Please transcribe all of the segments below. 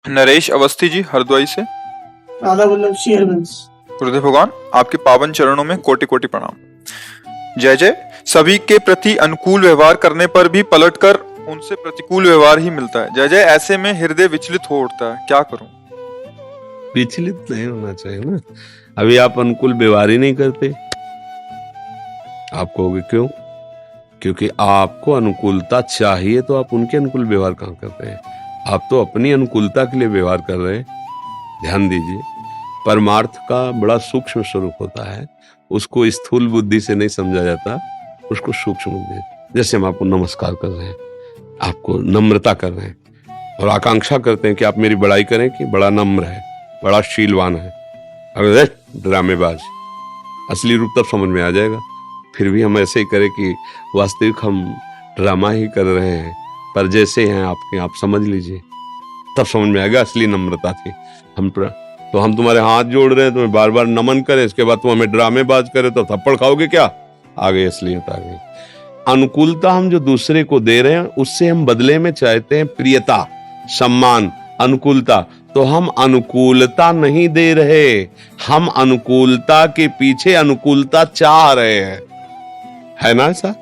नरेश अवस्थी जी हरद्वाई से। राधा वल्लभ शेरवंश। गुरुदेव भगवान आपके पावन चरणों में कोटि कोटि प्रणाम। जय जय। सभी के प्रति अनुकूल व्यवहार करने पर भी पलटकर उनसे प्रतिकूल व्यवहार ही मिलता है। जय जय। ऐसे में हृदय विचलित हो उठता है, क्या करूं? विचलित नहीं होना चाहिए ना। अभी आप अनुकूल व्यवहार ही नहीं करते। आप कहोगे क्यों? क्योंकि आपको अनुकूलता चाहिए तो आप उनके अनुकूल व्यवहार कहां करते हैं। आप तो अपनी अनुकूलता के लिए व्यवहार कर रहे हैं। ध्यान दीजिए, परमार्थ का बड़ा सूक्ष्म स्वरूप होता है, उसको स्थूल बुद्धि से नहीं समझा जाता, उसको सूक्ष्म बुद्धि। जैसे हम आपको नमस्कार कर रहे हैं, आपको नम्रता कर रहे हैं और आकांक्षा करते हैं कि आप मेरी बड़ाई करें कि बड़ा नम्र है, बड़ा शीलवान है। अगर ड्रामेबाज, असली रूप तब समझ में आ जाएगा। फिर भी हम ऐसे ही करें कि वास्तविक हम ड्रामा ही कर रहे हैं, पर जैसे हैं आपके, आप समझ लीजिए, तब समझ में आएगा असली नम्रता थी। तो हम तुम्हारे हाथ जोड़ रहे हैं, तुम्हें बार बार नमन करें, इसके बाद तुम हमें ड्रामेबाज करे तो थप्पड़ खाओगे क्या? आ गई असलियत, आ गई। अनुकूलता हम जो दूसरे को दे रहे हैं उससे हम बदले में चाहते हैं प्रियता, सम्मान, अनुकूलता। तो हम अनुकूलता नहीं दे रहे, हम अनुकूलता के पीछे अनुकूलता चाह रहे हैं, है ना ऐसा?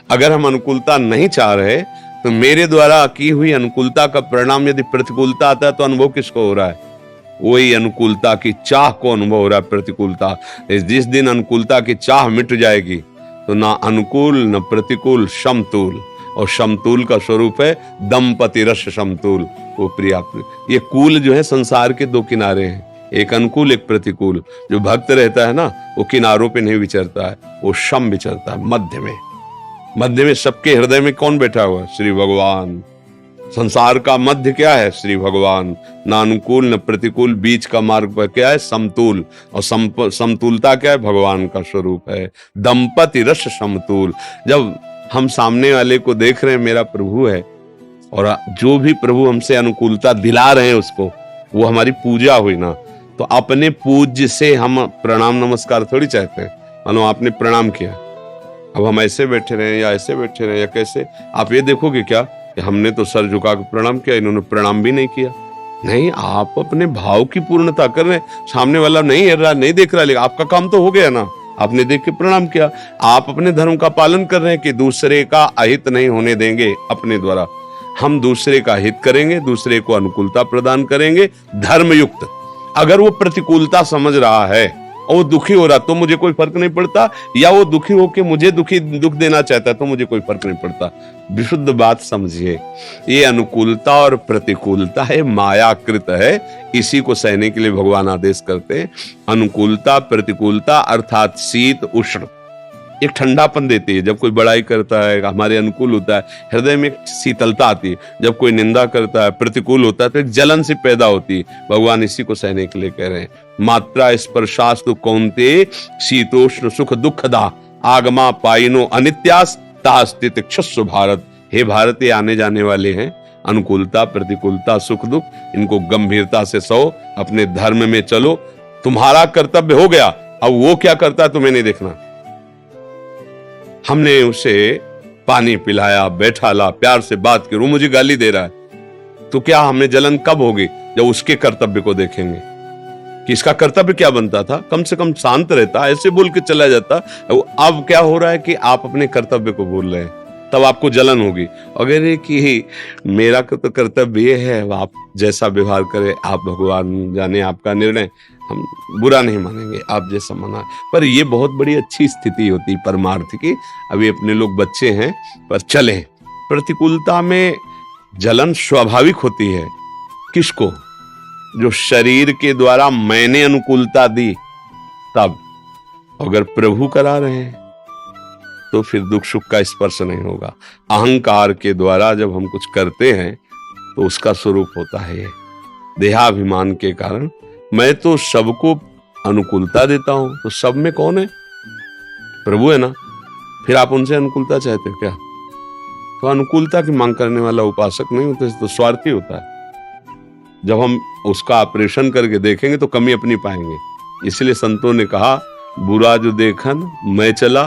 अगर हम अनुकूलता नहीं चाह रहे तो मेरे द्वारा की हुई अनुकूलता का परिणाम यदि प्रतिकूलता आता है तो अनुभव किसको हो रहा है? वही अनुकूलता की चाह को अनुभव हो रहा है। प्रतिकूलता, जिस दिन अनुकूलता की चाह मिट जाएगी तो ना अनुकूल न प्रतिकूल, समतूल। और समतूल का स्वरूप है दंपति रस समतूल, वो प्रिया। ये कूल जो है संसार के दो किनारे हैं, एक अनुकूल एक प्रतिकूल। जो भक्त रहता है ना, वो किनारों पे नहीं विचरता है, वो सम विचरता है, मध्य में। मध्य में सबके हृदय में कौन बैठा हुआ है? श्री भगवान। संसार का मध्य क्या है? श्री भगवान। ना अनुकूल न प्रतिकूल, बीच का मार्ग पर क्या है? समतूल। और समतूलता क्या है? भगवान का स्वरूप है, दंपति रस समतूल। जब हम सामने वाले को देख रहे हैं मेरा प्रभु है, और जो भी प्रभु हमसे अनुकूलता दिला रहे हैं उसको, वो हमारी पूजा हुई ना। तो अपने पूज्य से हम प्रणाम नमस्कार थोड़ी चाहते हैं। मानो आपने प्रणाम किया, अब हम ऐसे बैठे रहे या ऐसे बैठे रहे या कैसे, आप ये देखोगे क्या कि हमने तो सर झुका के प्रणाम किया, इन्होंने प्रणाम भी नहीं किया। नहीं, आप अपने भाव की पूर्णता कर रहे हैं। सामने वाला नहीं हिल रहा, नहीं देख रहा, लेकिन आपका काम तो हो गया ना, आपने देख के प्रणाम किया। आप अपने धर्म का पालन कर रहे हैं कि दूसरे का अहित नहीं होने देंगे। अपने द्वारा हम दूसरे का हित करेंगे, दूसरे को अनुकूलता प्रदान करेंगे धर्मयुक्त। अगर वो प्रतिकूलता समझ रहा है और वो दुखी हो रहा तो मुझे कोई फर्क नहीं पड़ता, या वो दुखी होकर मुझे दुख देना चाहता है तो मुझे कोई फर्क नहीं पड़ता। विशुद्ध बात समझिए, ये अनुकूलता और प्रतिकूलता है, मायाकृत है। इसी को सहने के लिए भगवान आदेश करते हैं। अनुकूलता प्रतिकूलता अर्थात शीत उष्ण, एक ठंडापन देती है। जब कोई बड़ाई करता है हमारे अनुकूल होता है, हृदय में एक शीतलता आती है। जब कोई निंदा करता है, प्रतिकूल होता है, तो एक जलन सी पैदा होती है। भगवान इसी को सहने के लिए कह रहे हैं। मात्रा स्पर्शास्तु कौन्ते शीतोष्ण सुख दुखदा आगमा पाइनो अनित्यास तास्तित क्षस्व भारत। हे भारत, ये आने जाने वाले हैं। अनुकूलता प्रतिकूलता सुख दुख, इनको गंभीरता से सहो, अपने धर्म में चलो। तुम्हारा कर्तव्य हो गया, अब वो क्या करता है तुम्हें नहीं देखना। हमने उसे पानी पिलाया, बैठा ला, प्यार से बात की, वो मुझे गाली दे रहा है, तो क्या हमें जलन कब होगी? जब उसके कर्तव्य को देखेंगे कि इसका कर्तव्य क्या बनता था। कम से कम शांत रहता, ऐसे बोल के चला जाता। अब क्या हो रहा है कि आप अपने कर्तव्य को भूल रहे हैं, तब आपको जलन होगी। अगर ये कि मेरा तो कर्तव्य ये है, आप जैसा व्यवहार करें, आप भगवान जाने, आपका निर्णय, हम बुरा नहीं मानेंगे, आप जैसा माना। पर ये बहुत बड़ी अच्छी स्थिति होती परमार्थ की। अभी अपने लोग बच्चे हैं, पर चले। प्रतिकूलता में जलन स्वाभाविक होती है। किसको? जो शरीर के द्वारा मैंने अनुकूलता दी तब। अगर प्रभु करा रहे हैं तो फिर दुख सुख का स्पर्श नहीं होगा। अहंकार के द्वारा जब हम कुछ करते हैं तो उसका स्वरूप होता है ये देहाभिमान के कारण। मैं तो सबको अनुकूलता देता हूं, तो सब में कौन है? प्रभु है ना। फिर आप उनसे अनुकूलता चाहते हो क्या? तो अनुकूलता की मांग करने वाला उपासक नहीं होता, तो स्वार्थी होता है। जब हम उसका ऑपरेशन करके देखेंगे तो कमी अपनी पाएंगे। इसलिए संतों ने कहा, बुरा जो देखन मैं चला,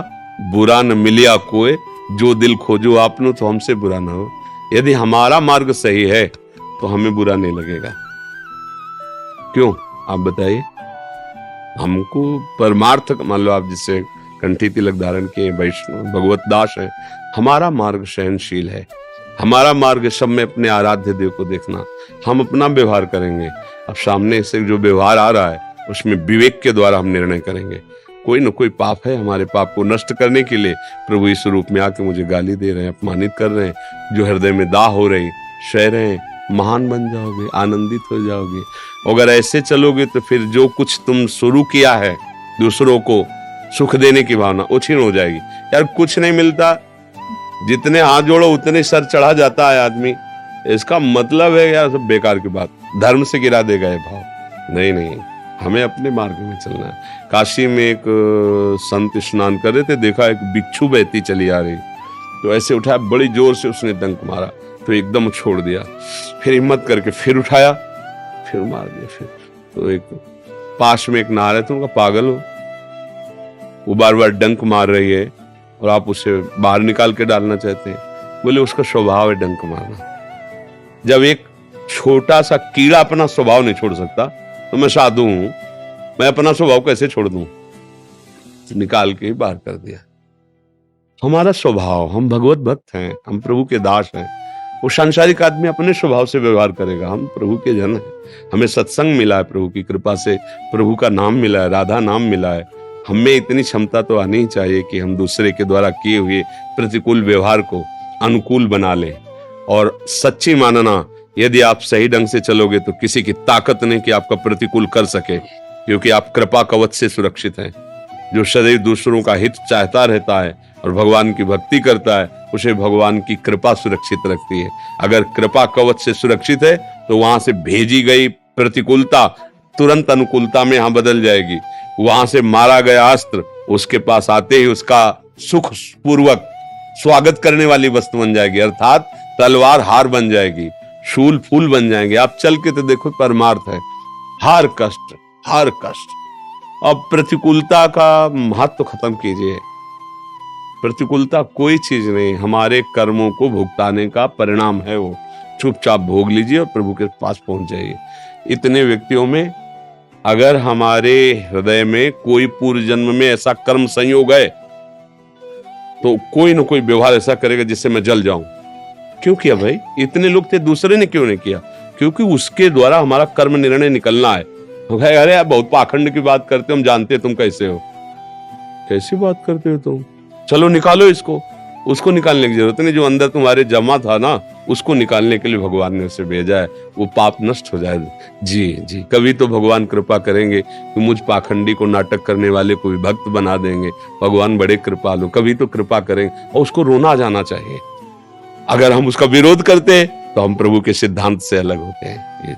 बुरा न मिलिया कोई, जो दिल खोजो आपनो तो हमसे बुरा ना हो। यदि हमारा मार्ग सही है तो हमें बुरा नहीं लगेगा। क्यों आप बताइए। हमको परमार्थ, मान लो आप जिससे कंठी तिलक धारण किए वैष्णव भगवत दास है, हमारा मार्ग सहनशील है, हमारा मार्ग सब में अपने आराध्य देव को देखना, हम अपना व्यवहार करेंगे। अब सामने से जो व्यवहार आ रहा है उसमें विवेक के द्वारा हम निर्णय करेंगे। कोई न कोई पाप है, हमारे पाप को नष्ट करने के लिए प्रभु इस रूप में आके मुझे गाली दे रहे हैं, अपमानित कर रहे हैं, जो हृदय में दाह हो रही, सह रहे हैं। महान बन जाओगे, आनंदित हो जाओगे। अगर ऐसे चलोगे तो फिर जो कुछ तुम शुरू किया है दूसरों को सुख देने की भावना वो छीन हो जाएगी। यार कुछ नहीं मिलता, जितने हाथ जोड़ो उतने सर चढ़ा जाता है आदमी। इसका मतलब है यार सब बेकार की बात, धर्म से गिरा देगा ये भाव। नहीं नहीं, हमें अपने मार्ग में चलना है। काशी में एक संत स्नान कर रहे थे, देखा एक बिच्छू बहती चली आ रही, तो ऐसे उठाया, बड़ी जोर से उसने डंक मारा, तो एकदम छोड़ दिया, फिर हिम्मत करके फिर उठाया, फिर मार दिया। फिर तो एक पास में एक नहा रहे थे, उनका पागल हो, वो बार बार डंक मार रही है और आप उसे बाहर निकाल के डालना चाहते हैं। बोले उसका स्वभाव है डंक मारना। जब एक छोटा सा कीड़ा अपना स्वभाव नहीं छोड़ सकता तो मैं साधु हूं, मैं अपना स्वभाव कैसे छोड़ दूं? निकाल के बाहर कर दिया। हमारा स्वभाव, हम भगवत भक्त हैं, हम प्रभु के दास हैं। वो सांसारिक आदमी अपने स्वभाव से व्यवहार करेगा, हम प्रभु के जन हैं, हमें सत्संग मिला है, प्रभु की कृपा से प्रभु का नाम मिला है, राधा नाम मिला है। हमें इतनी क्षमता तो आनी ही चाहिए कि हम दूसरे के द्वारा किए हुए प्रतिकूल व्यवहार को अनुकूल बना लें। और सच्ची मानना, यदि आप सही ढंग से चलोगे तो किसी की ताकत नहीं कि आपका प्रतिकूल कर सके, क्योंकि आप कृपा कवच से सुरक्षित हैं। जो सदैव दूसरों का हित चाहता रहता है और भगवान की भक्ति करता है, उसे भगवान की कृपा सुरक्षित रखती है। अगर कृपा कवच से सुरक्षित है तो वहां से भेजी गई प्रतिकूलता तुरंत अनुकूलता में यहां बदल जाएगी। वहां से मारा गया अस्त्र उसके पास आते ही उसका सुख पूर्वक स्वागत करने वाली वस्तु बन जाएगी, अर्थात तलवार हार बन जाएगी, शूल फूल बन जाएंगे। आप चल के तो देखो, परमार्थ है, हर कष्ट हर कष्ट। अब प्रतिकूलता का महत्व खत्म कीजिए। प्रतिकूलता कोई चीज नहीं, हमारे कर्मों को भुगताने का परिणाम है। वो चुपचाप भोग लीजिए और प्रभु के पास पहुंच जाइए। इतने व्यक्तियों में अगर हमारे हृदय में कोई पूर्व जन्म में ऐसा कर्म संयोग है तो कोई ना कोई व्यवहार ऐसा करेगा जिससे मैं जल जाऊं। क्यों किया भाई? इतने लोग थे, दूसरे ने क्यों नहीं किया? क्योंकि उसके द्वारा हमारा कर्म निर्णय निकलना है। अरे आप बहुत पाखंड की बात करते हो, हम जानते हैं तुम कैसे हो। कैसी बात करते हो तुम? चलो निकालो इसको। उसको निकालने की जरूरत नहीं, जो अंदर तुम्हारे जमा था ना, उसको निकालने के लिए भगवान ने उसे भेजा है, वो पाप नष्ट हो जाए। जी जी, कभी तो भगवान कृपा करेंगे कि मुझ पाखंडी को, नाटक करने वाले को भी भक्त बना देंगे। भगवान बड़े कृपालु, कभी तो कृपा करेंगे और उसको रोना जाना चाहिए। अगर हम उसका विरोध करते हैं तो हम प्रभु के सिद्धांत से अलग होते हैं। ये